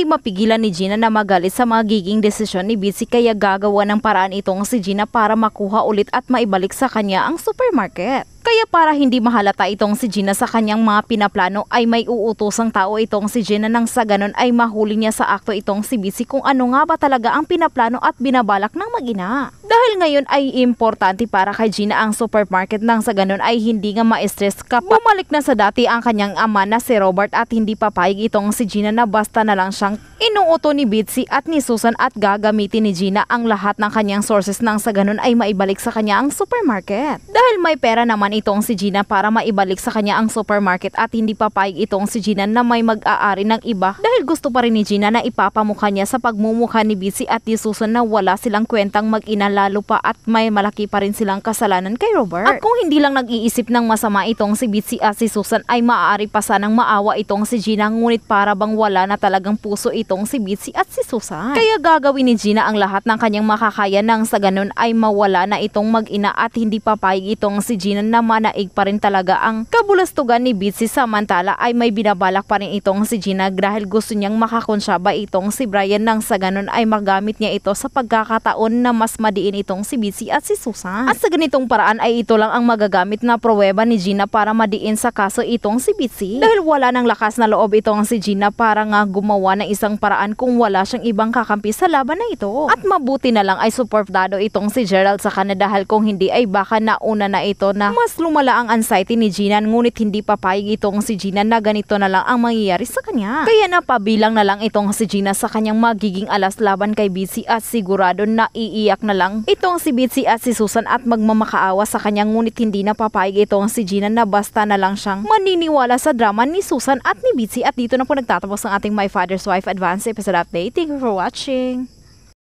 hindi mapigilan ni Gina na magalit sa magiging desisyon ni Bitsy kaya gagawa ng paraan itong si Gina para makuha ulit at maibalik sa kanya ang supermarket. Kaya para hindi mahalata itong si Gina sa kanyang mga pinaplano ay may uutosang tao itong si Gina nang sa ganon ay mahuli niya sa akto itong si Bitsy kung ano nga ba talaga ang pinaplano at binabalak ng mag-ina. Dahil ngayon ay importante para kay Gina ang supermarket nang sa ganon ay hindi nga ma-stress kapag bumalik na sa dati ang kanyang ama na si Robert at hindi papayag itong si Gina na basta na lang siyang inuuto ni Bitsy at ni Susan at gagamitin ni Gina ang lahat ng kanyang sources nang sa ganon ay maibalik sa kanya ang supermarket. Dahil may pera naman itong si Gina para maibalik sa kanya ang supermarket at hindi papayag itong si Gina na may mag-aari ng iba dahil gusto pa rin ni Gina na ipapamukha niya sa pagmumukha ni Bitsy at ni Susan na wala silang kwentang mag-ina lalo pa at may malaki pa rin silang kasalanan kay Robert. At kung hindi lang nag-iisip ng masama itong si Bitsy at si Susan ay maaari pa sanang maawa itong si Gina ngunit para bang wala na talagang puso itong si Bitsy at si Susan. Kaya gagawin ni Gina ang lahat ng kanyang makakaya nang sa ganun ay mawala na itong mag-ina at hindi papayag itong si Gina na manaig pa rin talaga ang kabulastugan ni Bitsy samantala ay may binabalak pa rin itong si Gina dahil gusto niyang makakonsyaba itong si Brian nang sa ganun ay magamit niya ito sa pagkakataon na mas madiin itong si Bitsy at si Susan. At sa ganitong paraan ay ito lang ang magagamit na pruweba ni Gina para madiin sa kaso itong si Bitsy. Dahil wala ng lakas na loob itong si Gina para nga gumawa ng isang paraan kung wala siyang ibang kakampi sa laban na ito. At mabuti na lang ay suportado itong si Gerald sa kanya dahil kung hindi ay baka nauna na ito na mas lumala ang anxiety ni Gina ngunit hindi papayag itong si Gina na ganito na lang ang mangyayari sa kanya. Kaya napabilang na lang itong si Gina sa kanyang magiging alas laban kay Bitsy at sigurado na iiyak na lang itong si Bitsy at si Susan at magmamakaawa sa kanya ngunit hindi na papayag itong si Gina na basta na lang siyang maniniwala sa drama ni Susan at ni Bitsy. At dito na po nagtatapos ang ating My Father's Wife Advanced Episode Update. Thank you for watching.